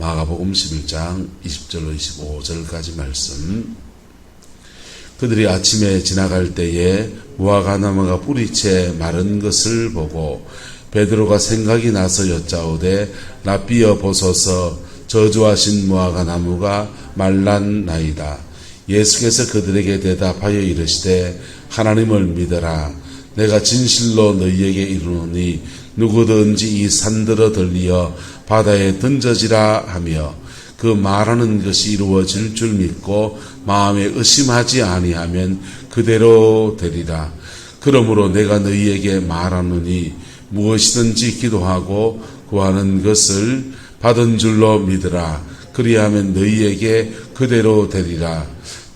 마가복음 11장 20절로 25절까지 말씀. 그들이 아침에 지나갈 때에 무화과나무가 뿌리채 마른 것을 보고 베드로가 생각이 나서 여짜오되 랍비여 보소서 저주하신 무화과나무가 말랐나이다. 예수께서 그들에게 대답하여 이르시되 하나님을 믿어라. 내가 진실로 너희에게 이르노니 누구든지 이 산들어 들리어 바다에 던져지라 하며 그 말하는 것이 이루어질 줄 믿고 마음에 의심하지 아니하면 그대로 되리라. 그러므로 내가 너희에게 말하노니 무엇이든지 기도하고 구하는 것을 받은 줄로 믿으라. 그리하면 너희에게 그대로 되리라.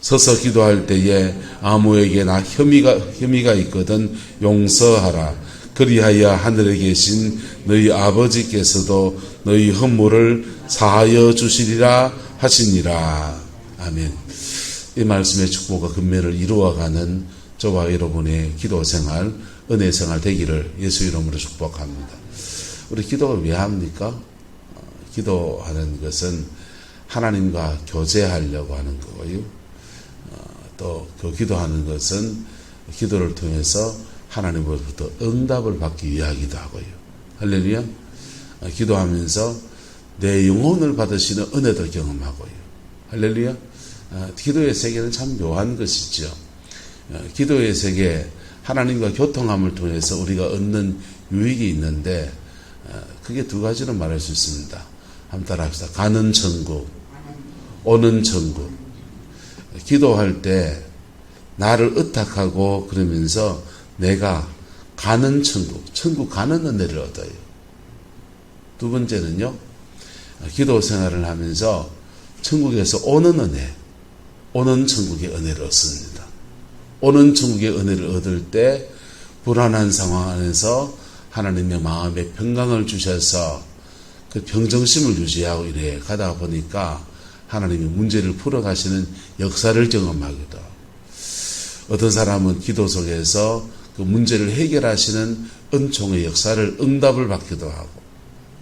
서서 기도할 때에 아무에게나 혐의가 있거든 용서하라. 그리하여 하늘에 계신 너희 아버지께서도 너희 허물을 사하여 주시리라 하시니라. 아멘. 이 말씀의 축복과 금매를 이루어가는 저와 여러분의 기도 생활, 은혜 생활 되기를 예수 이름으로 축복합니다. 우리 기도를 왜 합니까? 기도하는 것은 하나님과 교제하려고 하는 거고요. 또 그 기도하는 것은 기도를 통해서 하나님으로부터 응답을 받기 위하기도 하고요. 할렐루야. 기도하면서 내 영혼을 받으시는 은혜도 경험하고요. 할렐루야. 기도의 세계는 참 묘한 것이죠. 기도의 세계, 하나님과 교통함을 통해서 우리가 얻는 유익이 있는데 그게 두 가지로 말할 수 있습니다. 한번 따라합시다. 가는 천국, 오는 천국. 기도할 때 나를 의탁하고 그러면서 내가 가는 천국 가는 은혜를 얻어요. 두 번째는요, 기도 생활을 하면서 천국에서 오는 은혜, 오는 천국의 은혜를 얻습니다. 오는 천국의 은혜를 얻을 때 불안한 상황 안에서 하나님의 마음에 평강을 주셔서 그 평정심을 유지하고 이래 가다 보니까 하나님이 문제를 풀어가시는 역사를 경험하기도 하고, 어떤 사람은 기도 속에서 그 문제를 해결하시는 은총의 역사를 응답을 받기도 하고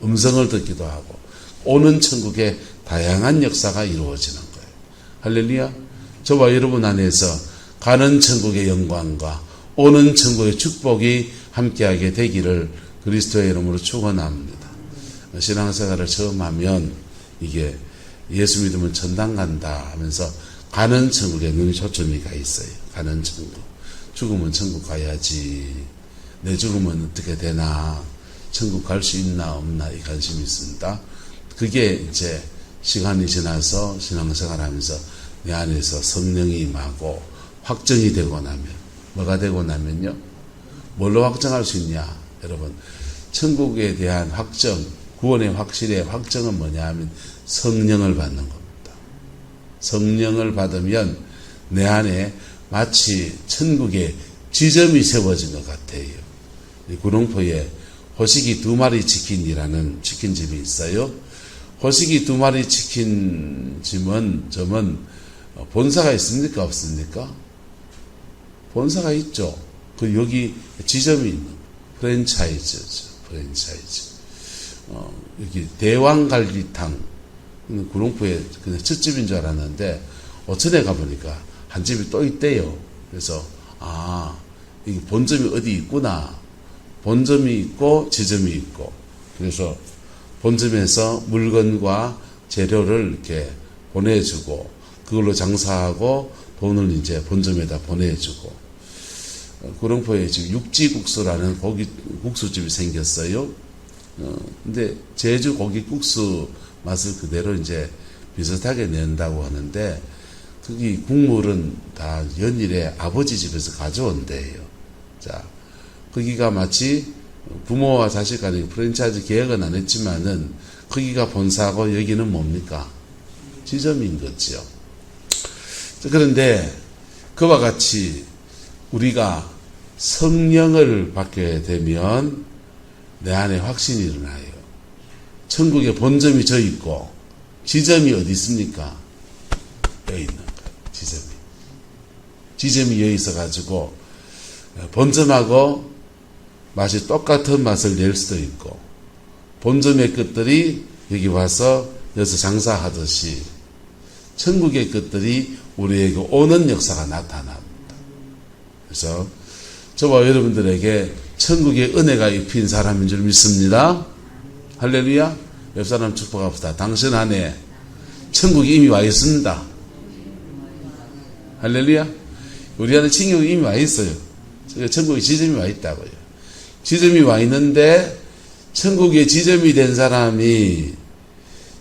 음성을 듣기도 하고 오는 천국의 다양한 역사가 이루어지는 거예요. 할렐루야. 저와 여러분 안에서 가는 천국의 영광과 오는 천국의 축복이 함께하게 되기를 그리스도의 이름으로 축원합니다. 신앙생활을 처음 하면 이게 예수 믿으면 천당 간다 하면서 가는 천국에 눈이 초점이 가 있어요. 가는 천국. 죽으면 천국 가야지. 내 죽으면 어떻게 되나? 천국 갈 수 있나 없나? 이 관심이 있습니다. 그게 이제 시간이 지나서 신앙생활 하면서 내 안에서 성령이 임하고 확정이 되고 나면, 뭐가 되고 나면요? 뭘로 확정할 수 있냐? 여러분, 천국에 대한 확정, 구원의 확실의 확정은 뭐냐 하면 성령을 받는 겁니다. 성령을 받으면 내 안에 마치 천국의 지점이 세워진 것 같아요. 구룡포에 호식이 2마리 치킨이라는 치킨집이 있어요. 호식이 2마리 치킨집은 본사가 있습니까? 없습니까? 본사가 있죠. 그 여기 지점이 있는 프랜차이즈죠. 프랜차이즈. 여기 대왕갈비탕, 구룡포에 그냥 첫집인 줄 알았는데 어천에 가보니까 한 집이 또 있대요. 그래서 이게 본점이 어디 있구나. 본점이 있고 지점이 있고, 그래서 본점에서 물건과 재료를 이렇게 보내주고 그걸로 장사하고 돈을 이제 본점에다 보내주고, 구룡포에 지금 육지국수라는 국수집이 생겼어요. 근데 제주 고기국수 맛을 그대로 이제 비슷하게 낸다고 하는데, 거기 국물은 다 연일에 아버지 집에서 가져온대요. 자, 거기가 마치 부모와 자식 간의 프랜차이즈 계약은 안 했지만은 거기가 본사고 여기는 뭡니까? 지점인 거죠. 그런데 그와 같이 우리가 성령을 받게 되면 내 안에 확신이 일어나요. 천국의 본점이 저 있고 지점이 어디 있습니까? 여기 있는 거예요. 지점이 여기 있어가지고 본점하고 맛이 똑같은 맛을 낼 수도 있고, 본점의 것들이 여기 와서 여기서 장사하듯이 천국의 것들이 우리에게 오는 역사가 나타납니다. 그래서 저와 여러분들에게 천국의 은혜가 입힌 사람인 줄 믿습니다. 할렐루야. 옆 사람 축복합시다. 당신 안에 천국이 이미 와 있습니다. 할렐루야. 우리 안에 천국이 이미 와 있어요. 천국의 지점이 와 있다고요. 지점이 와 있는데 천국의 지점이 된 사람이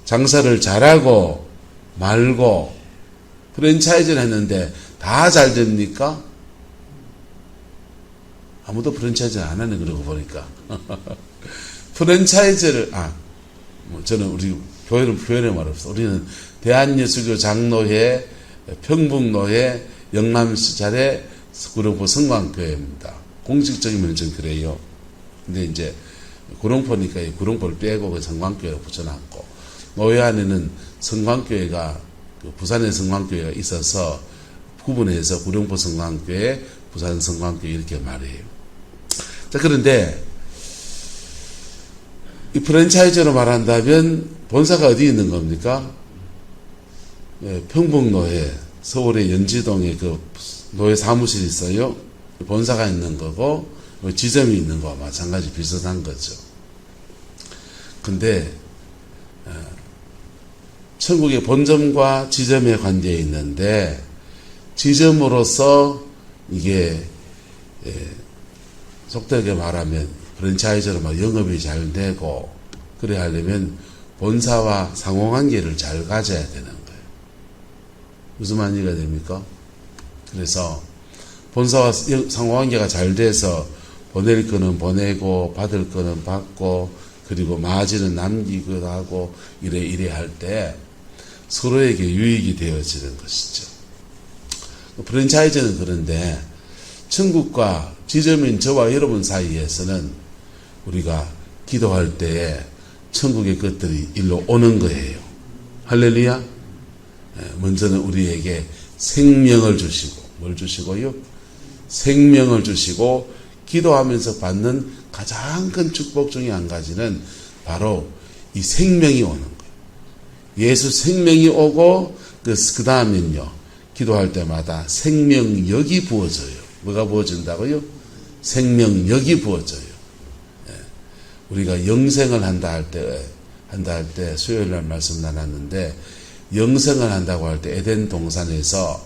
장사를 잘하고 말고 프랜차이즈를 했는데 다 잘 됩니까? 아무도 프랜차이즈를 안 하네, 그러고 보니까. 프랜차이즈를, 저는 우리 교회를 말합시다. 우리는 대한예수교 장로회, 평북로회, 영남시찰의 구룡포 성광교회입니다. 공식적이면 좀 그래요. 근데 이제 구룡포니까 구룡포를 빼고 그 성광교회를 붙여놨고, 노회 안에는 성광교회가, 부산의 성광교회가 있어서 구분해서 구룡포 성광교회, 부산 성광교회 이렇게 말해요. 자, 그런데 이 프랜차이즈로 말한다면 본사가 어디 있는 겁니까? 평북노회, 서울의 연지동에 그 노회 사무실이 있어요. 본사가 있는 거고 지점이 있는 거와 마찬가지 비슷한 거죠. 근데 천국의 본점과 지점의 관계에 있는데 지점으로서 이게 속되게 말하면 프랜차이즈로 막 영업이 잘 되고 그래 하려면 본사와 상호관계를 잘 가져야 되는 거예요. 무슨 말이 이해가 됩니까? 그래서 본사와 상호관계가 잘 돼서 보낼 거는 보내고 받을 거는 받고 그리고 마진은 남기기도 하고 이래 할 때 서로에게 유익이 되어지는 것이죠. 프랜차이즈는 그런데 천국과 지점인 저와 여러분 사이에서는 우리가 기도할 때에 천국의 것들이 일로 오는 거예요. 할렐루야. 먼저는 우리에게 생명을 주시고 뭘 주시고요? 생명을 주시고 기도하면서 받는 가장 큰 축복 중에 한 가지는 바로 이 생명이 오는 거예요. 예수 생명이 오고 그 다음엔요. 기도할 때마다 생명력이 부어져요. 뭐가 부어진다고요? 생명력이 부어져요. 우리가 영생을 한다 할 때 수요일 날 말씀 나눴는데 영생을 한다고 할 때 에덴 동산에서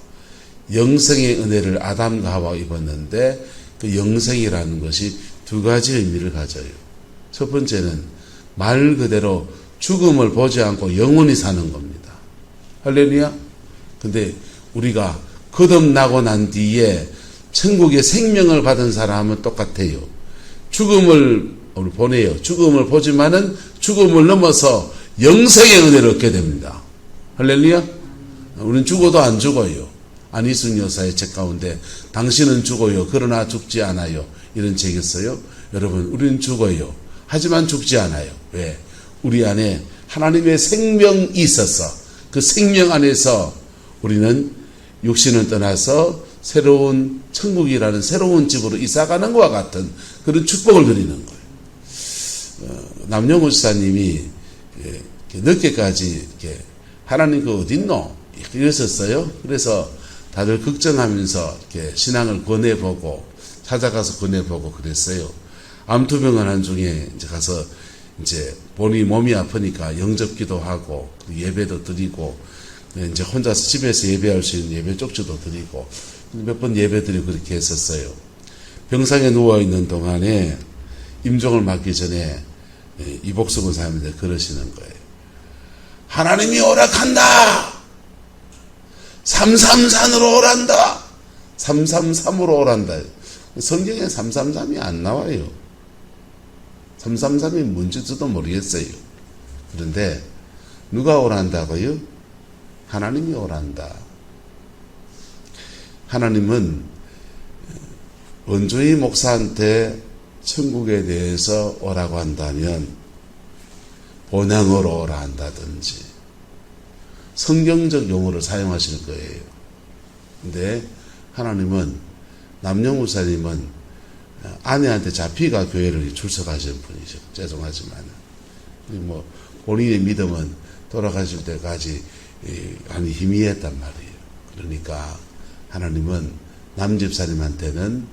영생의 은혜를 아담과 하와 입었는데 그 영생이라는 것이 두 가지 의미를 가져요. 첫 번째는 말 그대로 죽음을 보지 않고 영원히 사는 겁니다. 할렐루야. 근데 우리가 거듭나고 난 뒤에 천국의 생명을 받은 사람은 똑같아요. 죽음을 보내요. 죽음을 보지만은 죽음을 넘어서 영생의 은혜를 얻게 됩니다. 할렐루야. 우리는 죽어도 안 죽어요. 안희숙 여사의 책 가운데 당신은 죽어요. 그러나 죽지 않아요. 이런 책이 있어요. 여러분, 우리는 죽어요. 하지만 죽지 않아요. 왜? 우리 안에 하나님의 생명이 있어서 그 생명 안에서 우리는 육신을 떠나서 새로운 천국이라는 새로운 집으로 이사가는 것과 같은 그런 축복을 드리는 거예요. 남영우 지사님이 늦게까지 하나님 그 어딨노? 이랬었어요. 그래서 다들 걱정하면서 이렇게 신앙을 권해보고 찾아가서 권해보고 그랬어요. 암투병을 한 중에 이제 가서 이제 본인이 몸이 아프니까 영접기도 하고 예배도 드리고 이제 혼자서 집에서 예배할 수 있는 예배 쪽지도 드리고 몇 번 예배 드리고 그렇게 했었어요. 병상에 누워있는 동안에 임종을 맞기 전에 이복숙은 사람인데 그러시는 거예요. 하나님이 오락한다. 333으로 오란다. 333으로 오란다. 성경에 333이 안 나와요. 333이 뭔지 저도 모르겠어요. 그런데 누가 오란다고요? 하나님이 오란다. 하나님은 원주희 목사한테 천국에 대해서 오라고 한다면 본향으로 오라 한다든지 성경적 용어를 사용하실 거예요. 근데 하나님은 남영 목사님은 아내한테 잡히가 교회를 출석하시는 분이죠. 죄송하지만 뭐 본인의 믿음은 돌아가실 때까지 많이 희미했단 말이에요. 그러니까 하나님은 남집사님한테는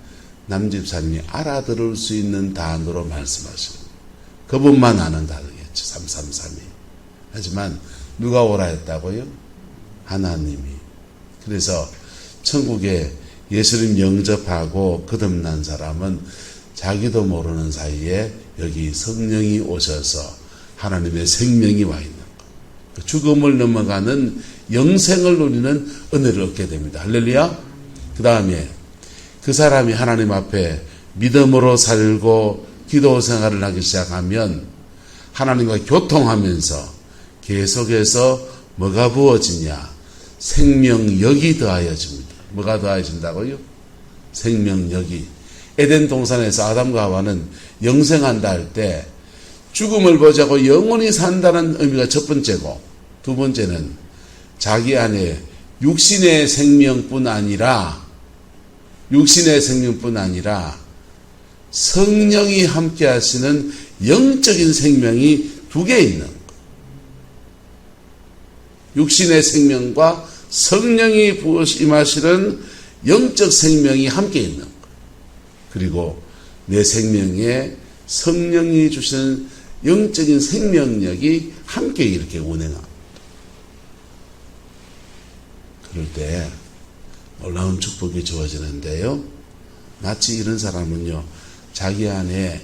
남집사님이 알아들을 수 있는 단어로 말씀하시는, 그분만 아는 단어겠죠. 333이. 하지만 누가 오라 했다고요? 하나님이. 그래서 천국에 예수님 영접하고 거듭난 사람은 자기도 모르는 사이에 여기 성령이 오셔서 하나님의 생명이 와 있는 것, 죽음을 넘어가는 영생을 누리는 은혜를 얻게 됩니다. 할렐루야. 그 다음에 그 사람이 하나님 앞에 믿음으로 살고 기도 생활을 하기 시작하면 하나님과 교통하면서 계속해서 뭐가 부어지냐? 생명력이 더하여집니다. 뭐가 더하여진다고요? 생명력이. 에덴 동산에서 아담과 하와는 영생한다 할 때 죽음을 보자고 영원히 산다는 의미가 첫 번째고, 두 번째는 자기 안에 육신의 생명뿐 아니라 성령이 함께 하시는 영적인 생명이 두 개 있는 것. 육신의 생명과 성령이 임하시는 영적 생명이 함께 있는 것. 그리고 내 생명에 성령이 주시는 영적인 생명력이 함께 이렇게 운행합니다. 그럴 때 놀라운 축복이 주어지는데요. 마치 이런 사람은요, 자기 안에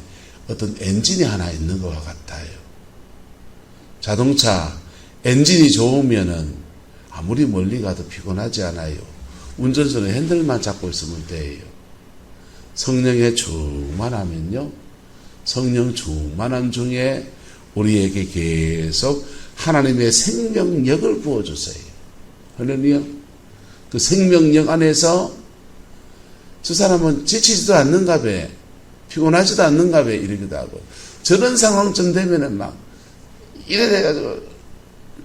어떤 엔진이 하나 있는 것과 같아요. 자동차 엔진이 좋으면은 아무리 멀리 가도 피곤하지 않아요. 운전선에 핸들만 잡고 있으면 돼요. 성령에 충만하면요, 성령 충만함 중에 우리에게 계속 하나님의 생명력을 부어주세요. 할렐루야. 그 생명력 안에서 저 사람은 지치지도 않는가 봐, 피곤하지도 않는가 봐, 이러기도 하고, 저런 상황쯤 되면은 막 이래 돼가지고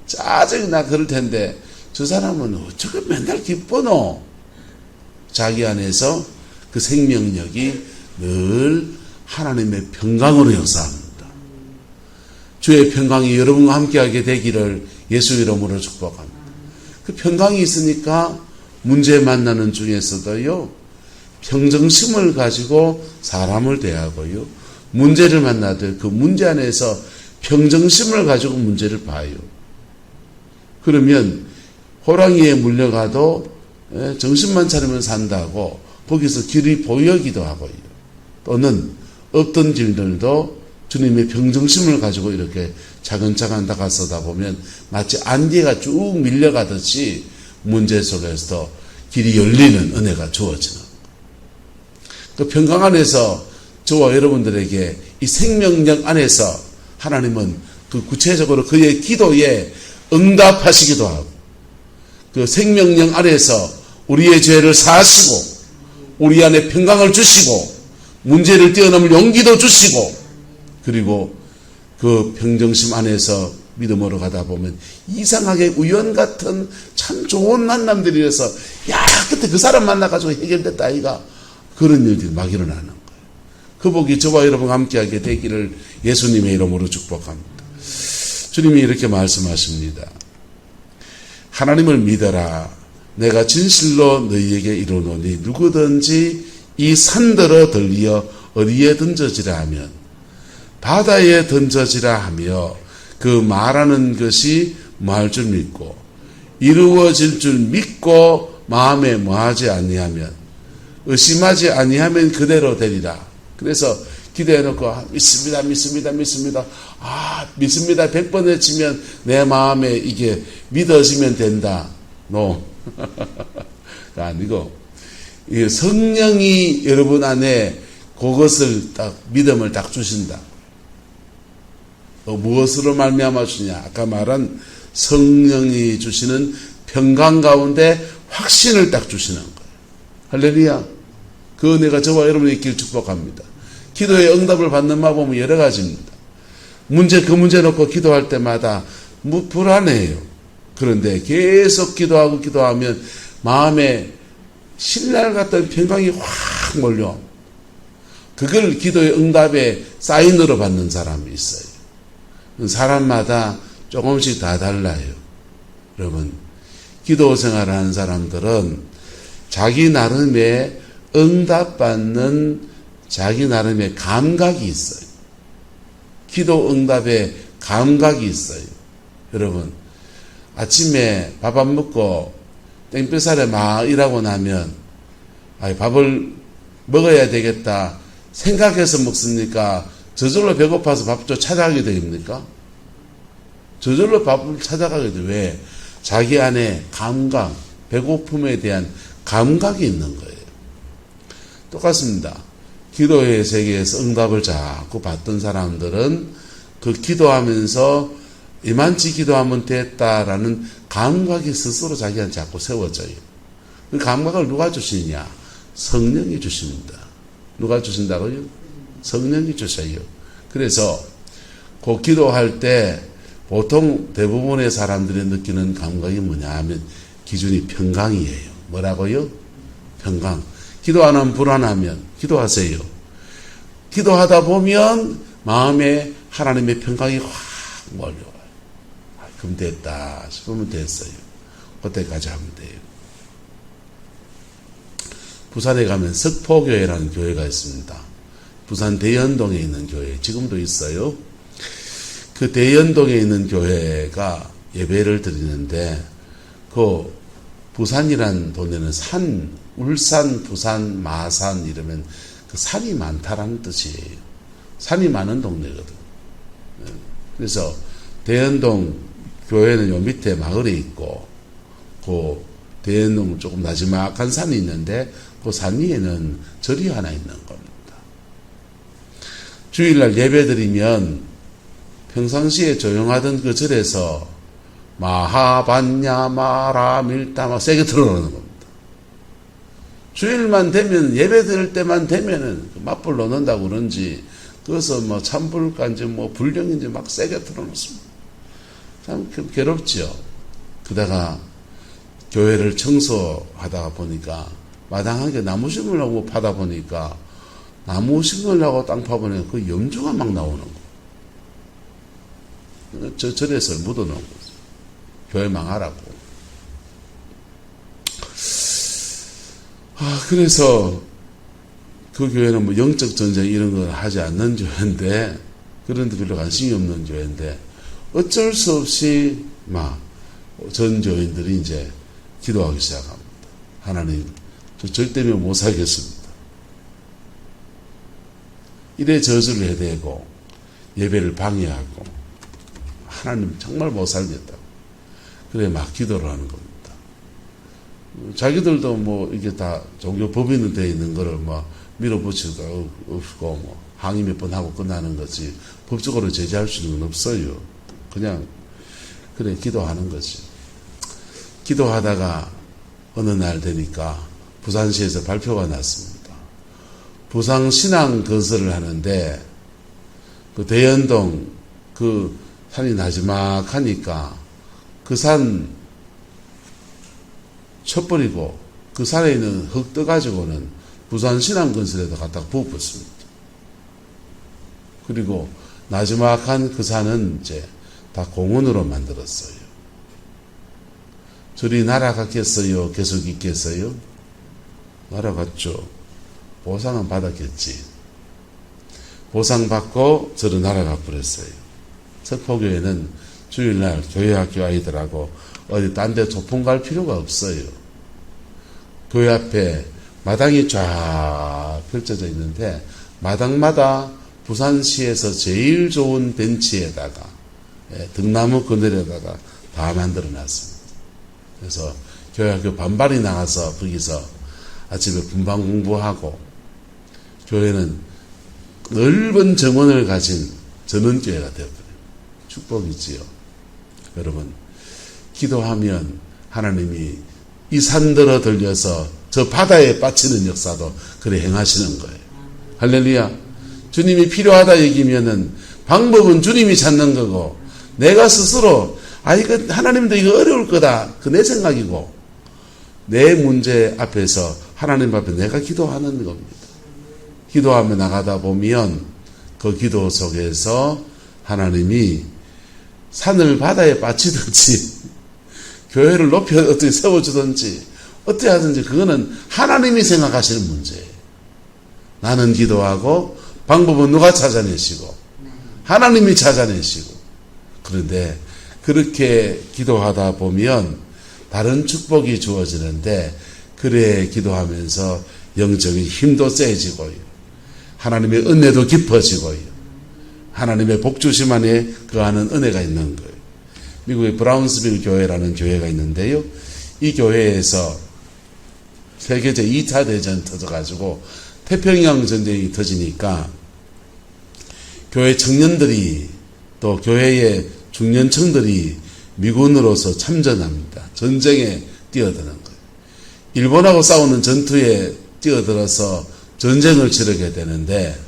짜증이 나 그럴 텐데, 저 사람은 어쩌고 맨날 기뻐노? 자기 안에서 그 생명력이 늘 하나님의 평강으로 역사합니다. 주의 평강이 여러분과 함께하게 되기를 예수 이름으로 축복합니다. 그 평강이 있으니까 문제 만나는 중에서도요, 평정심을 가지고 사람을 대하고요, 문제를 만나도 그 문제 안에서 평정심을 가지고 문제를 봐요. 그러면 호랑이에 물려가도 정신만 차리면 산다고 거기서 길이 보이기도 하고요. 또는 어떤 길들도 주님의 평정심을 가지고 이렇게 차근차근 다가서다 보면 마치 안개가 쭉 밀려가듯이 문제 속에서도 길이 열리는 은혜가 주어지는, 그 평강 안에서 저와 여러분들에게 이 생명력 안에서 하나님은 그 구체적으로 그의 기도에 응답하시기도 하고, 그 생명력 안에서 우리의 죄를 사하시고 우리 안에 평강을 주시고 문제를 뛰어넘을 용기도 주시고, 그리고 그 평정심 안에서 믿음으로 가다 보면 이상하게 우연 같은 참 좋은 만남들이어서, 야, 그때 그 사람 만나가지고 해결됐다 아이가, 그런 일들이 막 일어나는 거예요. 그 복이 저와 여러분 함께하게 되기를 예수님의 이름으로 축복합니다. 주님이 이렇게 말씀하십니다. 하나님을 믿어라. 내가 진실로 너희에게 이르노니 누구든지 이 산더러 들리어 어디에 던져지라 하면 바다에 던져지라 하며 그 말하는 것이 뭐할 줄 믿고 이루어질 줄 믿고 마음에 뭐하지 아니하면 의심하지 아니하면 그대로 되리라. 그래서 기도해놓고 믿습니다. 믿습니다. 100번 외치면 내 마음에 이게 믿어지면 된다. No. 아니고, 성령이 여러분 안에 그것을 딱 믿음을 딱 주신다. 무엇으로 말미암아 주냐? 아까 말한 성령이 주시는 평강 가운데 확신을 딱 주시는 거예요. 할렐루야. 그 은혜가 저와 여러분의 있기를 축복합니다. 기도의 응답을 받는 방법은 여러 가지입니다. 그 문제 놓고 기도할 때마다 불안해요. 그런데 계속 기도하면 마음에 신랄 같은 평강이 확 몰려. 그걸 기도의 응답의 사인으로 받는 사람이 있어요. 사람마다 조금씩 다 달라요. 여러분, 기도 생활을 하는 사람들은 자기 나름의 응답받는 자기 나름의 감각이 있어요. 기도 응답의 감각이 있어요. 여러분, 아침에 밥 안 먹고 땡볕살에 막 일하고 나면 밥을 먹어야 되겠다 생각해서 먹습니까? 저절로 배고파서 밥도 찾아가게 됩니까? 저절로 밥을 찾아가게 돼. 왜? 자기 안에 감각, 배고픔에 대한 감각이 있는 거예요. 똑같습니다. 기도의 세계에서 응답을 자꾸 받던 사람들은 그 기도하면서 이만치 기도하면 됐다라는 감각이 스스로 자기한테 자꾸 세워져요. 그 감각을 누가 주시느냐? 성령이 주십니다. 누가 주신다고요? 성령이 주셔요. 그래서 그 기도할 때 보통 대부분의 사람들이 느끼는 감각이 뭐냐 하면 기준이 평강이에요. 뭐라고요? 평강. 기도 안 하면 불안하면 기도하세요. 기도하다 보면 마음에 하나님의 평강이 확 몰려와요. 그럼 됐다 싶으면 됐어요. 그때까지 하면 돼요. 부산에 가면 석포교회라는 교회가 있습니다. 부산 대연동에 있는 교회, 지금도 있어요. 그 대연동에 있는 교회가 예배를 드리는데 그 부산이란 동네는 산, 울산, 부산, 마산 이러면 그 산이 많다라는 뜻이에요. 산이 많은 동네거든. 그래서 대연동 교회는 요 밑에 마을에 있고 그 대연동 조금 나지막한 산이 있는데 그 산 위에는 절이 하나 있는 겁니다. 주일날 예배드리면 평상시에 조용하던 그 절에서 마하반야 마라 밀다마 세게 틀어놓는 겁니다. 주일만 되면 예배 드릴 때만 되면은 맞불 넣는다고 그런지 그래서 뭐 찬불까지 뭐 불령인지 막 세게 틀어놓습니다. 참 괴롭지요. 그다가 교회를 청소하다가 보니까 마당하게 나무 심으려고 파다 보니까 나무 심으려고 땅 파보니까 그 염주가 막 나오는 거. 저 절에서 묻어놓은 거죠. 교회 망하라고. 그래서 그 교회는 뭐 영적 전쟁 이런 걸 하지 않는 교회인데 그런데 별로 관심이 없는 교회인데 어쩔 수 없이 막 전 교인들이 이제 기도하기 시작합니다. 하나님, 저 절대로 못 살겠습니다. 이래 저주를 해대고 예배를 방해하고 하나님 정말 못 살겠다. 그래 막 기도를 하는 겁니다. 자기들도 뭐 이게 다 종교 법인은 되어 있는 거를 막 밀어붙이고 없고 뭐 항의 몇 번 하고 끝나는 거지 법적으로 제재할 수는 없어요. 그냥 그래 기도하는 거지. 기도하다가 어느 날 되니까 부산시에서 발표가 났습니다. 부산 신앙 건설을 하는데 그 대연동 그 산이 나지막하니까 그 산 쳐버리고 그 산에 있는 흙 떠가지고는 부산 신앙 건설에다 갖다가 부어붓습니다. 그리고 나지막한 그 산은 이제 다 공원으로 만들었어요. 절이 날아갔겠어요? 계속 있겠어요? 날아갔죠. 보상은 받았겠지. 보상받고 절은 날아가 버렸어요. 석포교회는 주일날 교회 학교 아이들하고 어디 딴 데 소풍 갈 필요가 없어요. 교회 앞에 마당이 쫙 펼쳐져 있는데 마당마다 부산시에서 제일 좋은 벤치에다가 등나무 그늘에다가 다 만들어 놨습니다. 그래서 교회 학교 반발이 나가서 거기서 아침에 분방 공부하고 교회는 넓은 정원을 가진 전원교회가 되어버려요. 축복이지요. 여러분, 기도하면 하나님이 이 산들어 들려서 저 바다에 빠지는 역사도 그래 행하시는 거예요. 할렐루야. 주님이 필요하다 얘기면은 방법은 주님이 찾는 거고 내가 스스로 이거 하나님도 이거 어려울 거다. 그 내 생각이고 내 문제 앞에서 하나님 앞에 내가 기도하는 겁니다. 기도하며 나가다 보면 그 기도 속에서 하나님이 산을 바다에 빠치든지 교회를 높이 어떻게 세워주든지 어떻게 하든지 그거는 하나님이 생각하시는 문제예요. 나는 기도하고 방법은 누가 찾아내시고 하나님이 찾아내시고. 그런데 그렇게 기도하다 보면 다른 축복이 주어지는데, 그래 기도하면서 영적인 힘도 세지고요, 하나님의 은혜도 깊어지고요, 하나님의 복주심 안에 거하는 은혜가 있는 거예요. 미국의 브라운스빌 교회라는 교회가 있는데요, 이 교회에서 세계제 2차 대전 터져가지고 태평양 전쟁이 터지니까 교회 청년들이 또 교회의 중년층들이 미군으로서 참전합니다. 전쟁에 뛰어드는 거예요. 일본하고 싸우는 전투에 뛰어들어서 전쟁을 치르게 되는데,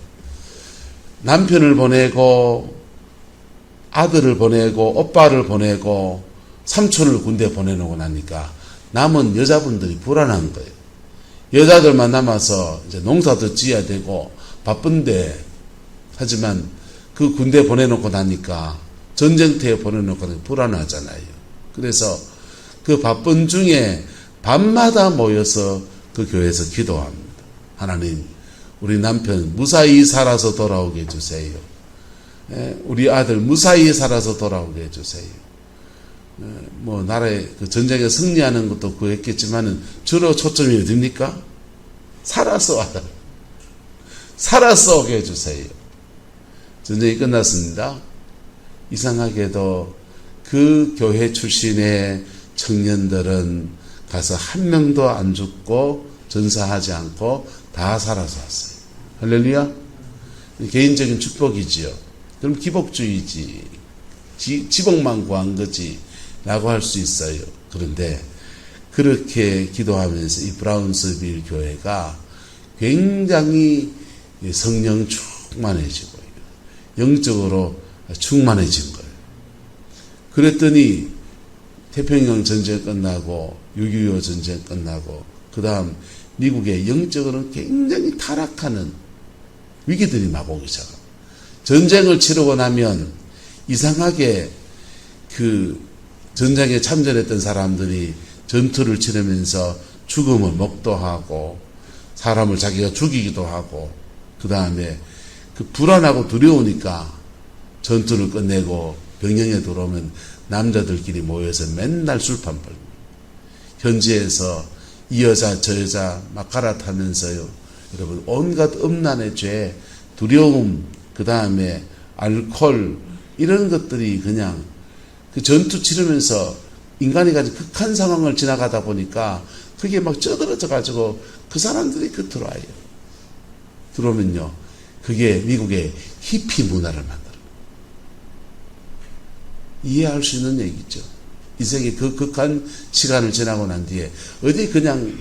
남편을 보내고 아들을 보내고 오빠를 보내고 삼촌을 군대 보내놓고 나니까 남은 여자분들이 불안한 거예요. 여자들만 남아서 이제 농사도 지어야 되고 바쁜데, 하지만 그 군대 보내놓고 나니까 전쟁터에 보내놓고 불안하잖아요. 그래서 그 바쁜 중에 밤마다 모여서 그 교회에서 기도합니다. 하나님, 우리 남편 무사히 살아서 돌아오게 해주세요. 우리 아들 무사히 살아서 돌아오게 해주세요. 뭐 나라의 그 전쟁에 승리하는 것도 구했겠지만은 주로 초점이 어딥니까? 살아서 아들, 살아서 오게 해주세요. 전쟁이 끝났습니다. 이상하게도 그 교회 출신의 청년들은 가서 한 명도 안 죽고 전사하지 않고 다 살아서 왔어요. 할렐루야. 개인적인 축복이지요. 그럼 기복주의지, 지복만 구한 거지 라고 할 수 있어요. 그런데 그렇게 기도하면서 이 브라운스빌 교회가 굉장히 성령 충만해지고 영적으로 충만해진 거예요. 그랬더니 태평양 전쟁 끝나고 6.25 전쟁 끝나고 그 다음 미국의 영적으로는 굉장히 타락하는 위기들이 막 오기 시작합니다. 전쟁을 치르고 나면 이상하게 그 전쟁에 참전했던 사람들이 전투를 치르면서 죽음을 목도하고 사람을 자기가 죽이기도 하고, 그 다음에 그 불안하고 두려우니까 전투를 끝내고 병영에 들어오면 남자들끼리 모여서 맨날 술판 벌고, 현지에서 이 여자 저 여자 막 갈아타면서요, 여러분 온갖 음란의 죄, 두려움, 그 다음에 알코올, 이런 것들이 그냥 그 전투 치르면서 인간이 가진 극한 상황을 지나가다 보니까 그게 막 쩌들어져 가지고 그 사람들이 그 들어와요. 들어오면요, 그게 미국의 히피 문화를 만들어요. 이해할 수 있는 얘기죠. 이 세계 그 극한 시간을 지나고 난 뒤에 어디 그냥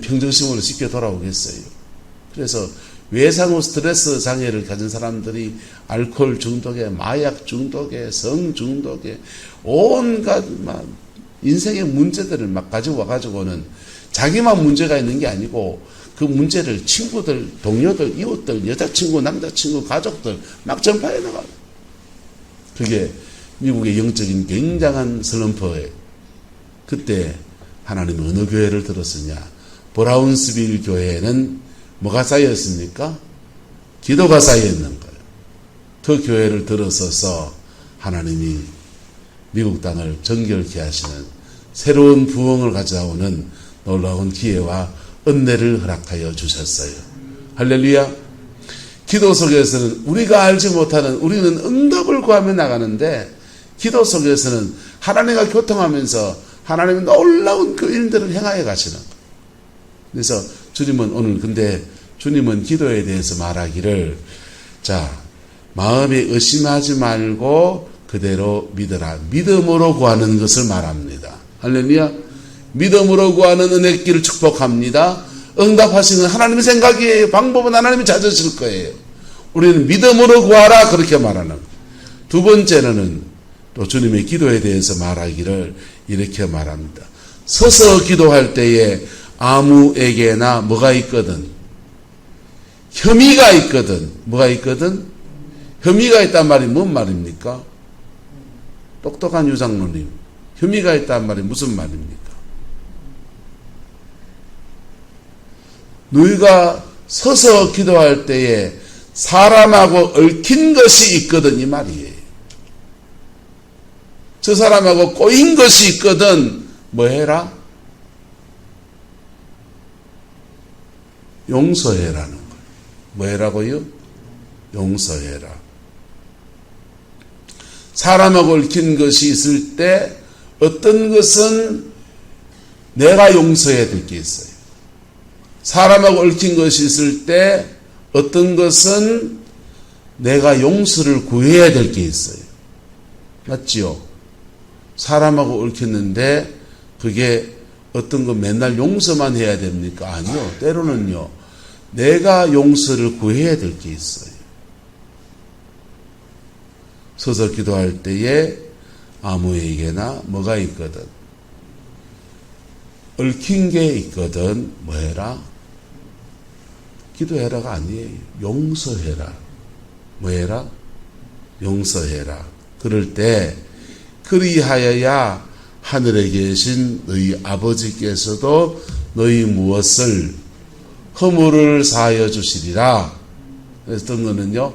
평정심으로 쉽게 돌아오겠어요. 그래서 외상후 스트레스 장애를 가진 사람들이 알코올 중독에, 마약 중독에, 성 중독에, 온갖 막 인생의 문제들을 막 가지고 와가지고는 자기만 문제가 있는 게 아니고 그 문제를 친구들, 동료들, 이웃들, 여자친구, 남자친구, 가족들 막 전파해 나가요. 그게 미국의 영적인 굉장한 슬럼프에, 그때 하나님은 어느 교회를 들었으냐? 브라운스빌 교회는 뭐가 쌓였습니까? 기도가 쌓여있는 거예요. 그 교회를 들어서서 하나님이 미국 땅을 정결케 하시는 새로운 부흥을 가져오는 놀라운 기회와 은혜를 허락하여 주셨어요. 할렐루야. 기도 속에서는 우리가 알지 못하는, 우리는 응답을 구하며 나가는데 기도 속에서는 하나님과 교통하면서 하나님의 놀라운 그 일들을 행하여 가시는 거예요. 그래서 주님은 오늘, 근데 주님은 기도에 대해서 말하기를, 자, 마음에 의심하지 말고 그대로 믿어라. 믿음으로 구하는 것을 말합니다. 할렐루야. 믿음으로 구하는 은혜길을 축복합니다. 응답하시는 하나님의 생각이에요. 방법은 하나님이 찾으실 거예요. 우리는 믿음으로 구하라, 그렇게 말하는 거예요. 두 번째는 또 주님의 기도에 대해서 말하기를 이렇게 말합니다. 서서 기도할 때에 아무에게나 뭐가 있거든? 혐의가 있거든. 뭐가 있거든? 혐의가 있단 말이 뭔 말입니까? 똑똑한 유장로님, 혐의가 있다는 말이 무슨 말입니까? 너희가 서서 기도할 때에 사람하고 얽힌 것이 있거든 이 말이에요. 저 사람하고 꼬인 것이 있거든 뭐 해라? 용서해라는 거예요. 뭐 해라고요? 용서해라. 사람하고 얽힌 것이 있을 때 어떤 것은 내가 용서해야 될 게 있어요. 사람하고 얽힌 것이 있을 때 어떤 것은 내가 용서를 구해야 될 게 있어요. 맞지요? 사람하고 얽혔는데 그게 어떤 거 맨날 용서만 해야 됩니까? 아니요. 때로는요. 내가 용서를 구해야 될 게 있어요. 서서 기도할 때에 아무에게나 뭐가 있거든. 얽힌 게 있거든. 뭐 해라? 기도해라가 아니에요. 용서해라. 뭐 해라? 용서해라. 그럴 때 그리하여야 하늘에 계신 너희 아버지께서도 너희 무엇을 허물을 사하여 주시리라. 어떤 거는요.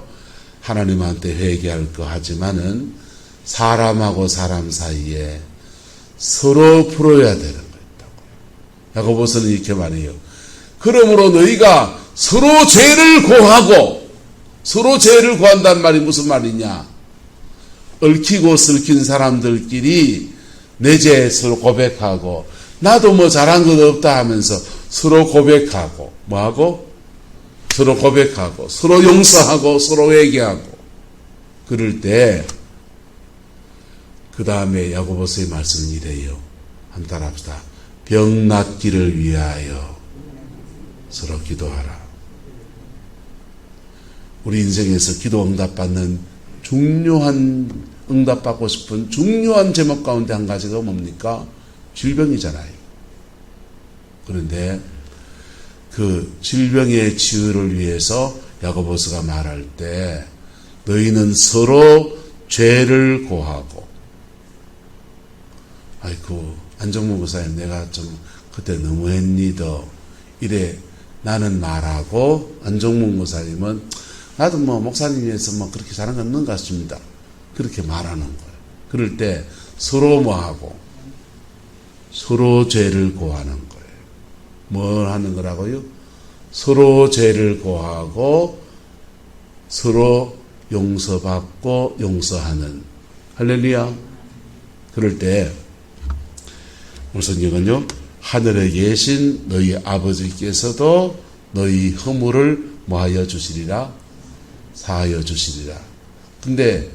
하나님한테 회개할 거 하지만은 사람하고 사람 사이에 서로 풀어야 되는 거 있다고. 야고보서는 이렇게 말해요. 그러므로 너희가 서로 죄를 고하고, 서로 죄를 고한다는 말이 무슨 말이냐? 얽히고 설킨 사람들끼리 내 죄 서로 고백하고, 나도 뭐 잘한 것 없다 하면서 서로 고백하고, 뭐하고? 서로 고백하고, 서로 용서하고, 서로 회개하고. 그럴 때, 그 다음에 야고보서의 말씀은 이래요. 한 따라 합시다. 병 낫기를 위하여 서로 기도하라. 우리 인생에서 기도 응답받는 중요한, 응답받고 싶은 중요한 제목 가운데 한 가지가 뭡니까? 질병이잖아요. 그런데 그 질병의 치유를 위해서 야고보서가 말할 때 너희는 서로 죄를 고하고, 아이고 안정무 목사님 내가 좀 그때 너무했니더 이래 나는 말하고, 안정무 목사님은 나도 뭐 목사님에서 뭐 그렇게 잘한 건 없는 것 같습니다. 그렇게 말하는 거예요. 그럴 때 서로 뭐하고? 서로 죄를 고하는 거예요. 뭘 하는 거라고요? 서로 죄를 고하고 서로 용서받고 용서하는. 할렐루야. 그럴 때 오늘 성경은요. 하늘에 계신 너희 아버지께서도 너희 허물을 뭐하여 주시리라? 사하여 주시리라. 근데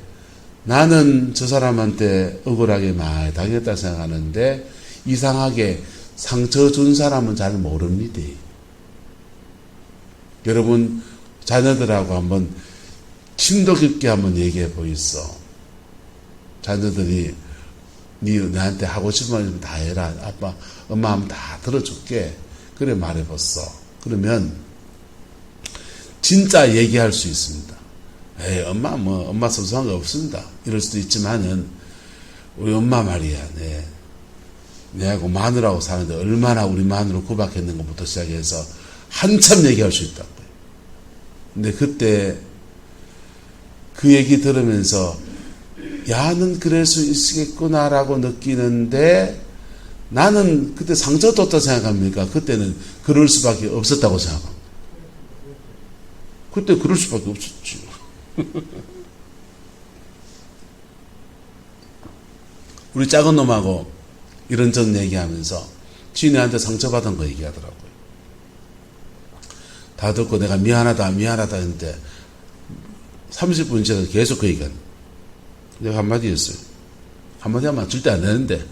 나는 저 사람한테 억울하게 많이 당했다 생각하는데 이상하게 상처 준 사람은 잘 모릅니다. 여러분 자녀들하고 한번 심도 깊게 한번 얘기해 보이소. 자녀들이 니 나한테 하고 싶은 말 다 해라. 아빠 엄마 하면 다 들어줄게. 그래 말해봤어. 그러면 진짜 얘기할 수 있습니다. 에이 엄마 뭐 엄마 소소한 거 없습니다. 이럴 수도 있지만은 우리 엄마 말이야. 내하고 마누라하고 사는데 얼마나 우리 마누라 구박했는 것부터 시작해서 한참 얘기할 수 있다고요. 근데 그때 그 얘기 들으면서 야는 그럴 수 있겠구나라고 느끼는데 나는 그때 상처 줬다 생각합니까? 그때는 그럴 수밖에 없었다고 생각합니다. 그때 그럴 수밖에 없었죠. 우리 작은 놈하고 이런저런 얘기하면서 지인한테 상처받은 거 얘기하더라고요. 다 듣고 내가 미안하다 했는데 30분 지나서 계속 그 얘기하는. 내가 한마디 했어요. 한마디 하면 절대 안 되는데.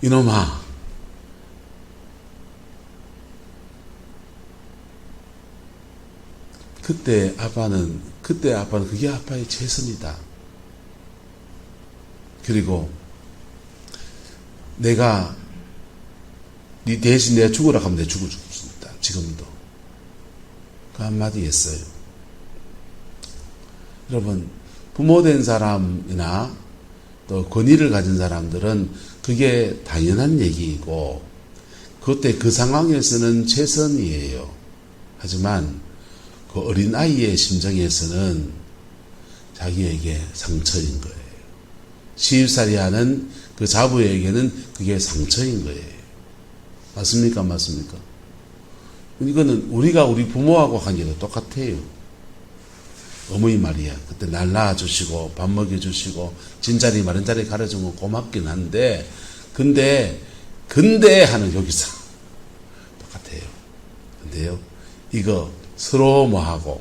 이놈아, 그때 아빠는 그게 아빠의 최선이다. 그리고 내가 네 대신 내가 죽으라 하면 내가 죽습니다. 지금도. 그 한마디 했어요. 여러분, 부모된 사람이나 또 권위를 가진 사람들은 그게 당연한 얘기이고 그때 그 상황에서는 최선이에요. 하지만 그 어린아이의 심정에서는 자기에게 상처인 거예요. 시집살이 하는 그 자부에게는 그게 상처인 거예요. 맞습니까? 맞습니까? 이거는 우리가 우리 부모하고 관계도 똑같아요. 어머니 말이야. 그때 날 낳아주시고 밥 먹여주시고 진자리 마른자리 가르쳐주면 고맙긴 한데 근데 하는 여기서 똑같아요. 근데요 이거 서로 뭐하고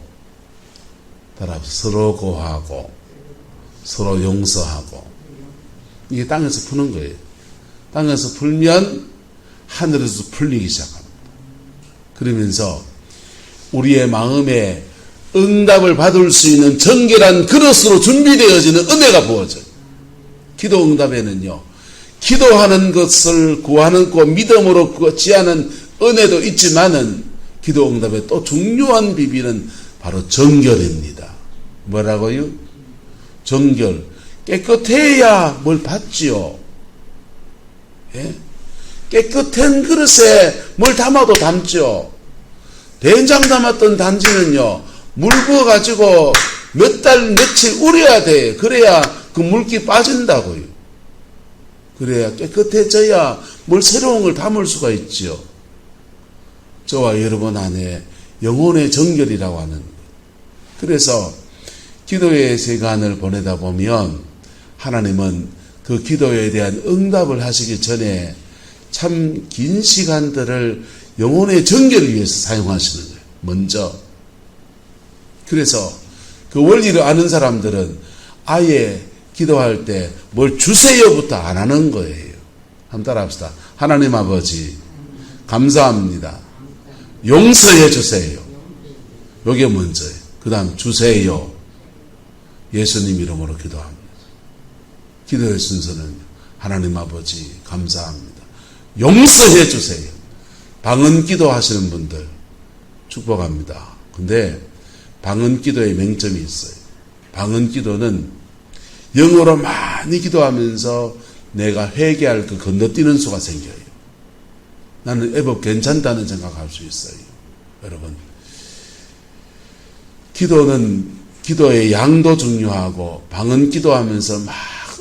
따라서 서로 고하고 서로 용서하고 이게 땅에서 푸는 거예요. 땅에서 풀면 하늘에서 풀리기 시작합니다. 그러면서 우리의 마음에 응답을 받을 수 있는 정결한 그릇으로 준비되어지는 은혜가 부어져요. 기도 응답에는요, 기도하는 것을 구하는 것 믿음으로 구하는 은혜도 있지만은 기도 응답의 또 중요한 비밀은 바로 정결입니다. 뭐라고요? 정결. 깨끗해야 뭘 받지요. 예? 깨끗한 그릇에 뭘 담아도 담죠. 된장 담았던 단지는요, 물 부어가지고 몇 달, 며칠 우려야 돼. 그래야 그 물기 빠진다고요. 그래야 깨끗해져야 뭘 새로운 걸 담을 수가 있죠. 저와 여러분 안에 영혼의 정결이라고 하는 것. 그래서 기도의 시간을 보내다 보면 하나님은 그 기도에 대한 응답을 하시기 전에 참 긴 시간들을 영혼의 정결을 위해서 사용하시는 거예요. 먼저. 그래서 그 원리를 아는 사람들은 아예 기도할 때 뭘 주세요부터 안 하는 거예요. 한번 따라 합시다. 하나님 아버지 감사합니다. 용서해 주세요. 요게 먼저예요. 그 다음 주세요. 예수님 이름으로 기도합니다. 기도의 순서는 하나님 아버지 감사합니다. 용서해 주세요. 방언 기도 하시는 분들 축복합니다. 근데 방언 기도에 맹점이 있어요. 방언 기도는 영어로 많이 기도하면서 내가 회개할 그 건너뛰는 수가 생겨요. 나는 애법 괜찮다는 생각할 수 있어요. 여러분, 기도는 기도의 양도 중요하고 방언 기도하면서 막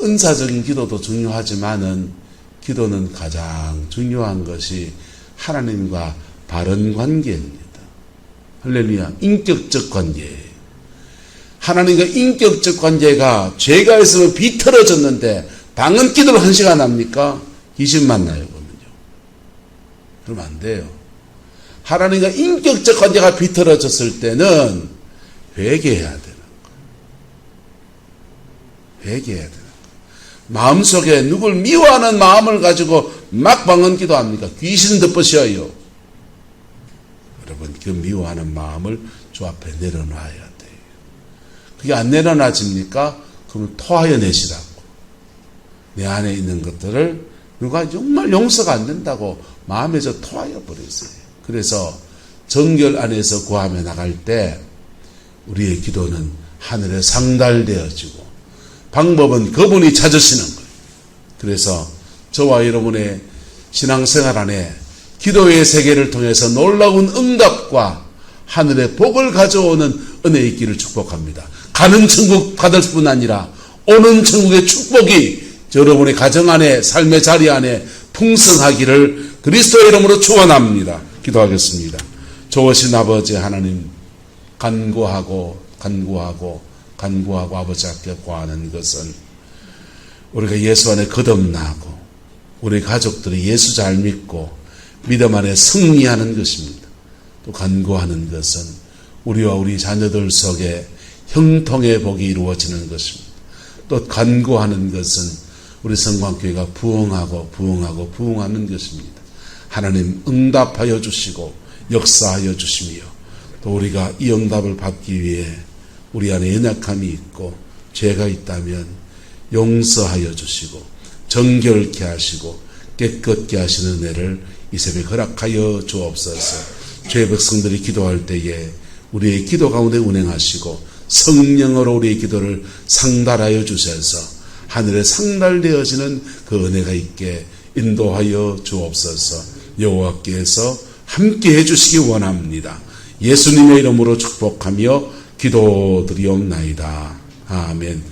은사적인 기도도 중요하지만은 기도는 가장 중요한 것이 하나님과 바른 관계입니다. 할렐루야. 인격적 관계예요. 하나님과 인격적 관계가 죄가 있으면 비틀어졌는데 방언 기도를 1시간 합니까? 귀신 만나요, 그러면요. 그러면 안 돼요. 하나님과 인격적 관계가 비틀어졌을 때는 회개해야 되는 거예요. 회개해야 되는 거예요. 마음속에 누굴 미워하는 마음을 가지고 막 방언 기도합니까? 귀신 덮으셔요. 여러분, 그 미워하는 마음을 주 앞에 내려놔야 돼요. 그게 안 내려놔집니까? 그러면 토하여 내시라고. 내 안에 있는 것들을 누가 정말 용서가 안 된다고 마음에서 토하여 버렸어요. 그래서 정결 안에서 구하며 나갈 때 우리의 기도는 하늘에 상달되어지고 방법은 그분이 찾으시는 거예요. 그래서 저와 여러분의 신앙생활 안에 기도의 세계를 통해서 놀라운 응답과 하늘의 복을 가져오는 은혜 있기를 축복합니다. 가는 천국 받을 뿐 아니라 오는 천국의 축복이 여러분의 가정 안에 삶의 자리 안에 풍성하기를 그리스도의 이름으로 축원합니다. 기도하겠습니다. 좋으신 아버지 하나님, 간구하고 아버지 앞에 구하는 것은 우리가 예수 안에 거듭나고 우리 가족들이 예수 잘 믿고 믿음 안에 승리하는 것입니다. 또 간구하는 것은 우리와 우리 자녀들 속에 형통의 복이 이루어지는 것입니다. 또 간구하는 것은 우리 성광교회가 부흥하는 것입니다. 하나님 응답하여 주시고 역사하여 주시며 또 우리가 이 응답을 받기 위해 우리 안에 연약함이 있고 죄가 있다면 용서하여 주시고 정결케 하시고 깨끗게 하시는 은혜를 이 새벽에 허락하여 주옵소서. 죄의 백성들이 기도할 때에 우리의 기도 가운데 운행하시고 성령으로 우리의 기도를 상달하여 주셔서 하늘에 상달되어지는 그 은혜가 있게 인도하여 주옵소서. 여호와께서 함께 해주시기 원합니다. 예수님의 이름으로 축복하며 기도드리옵나이다. 아멘.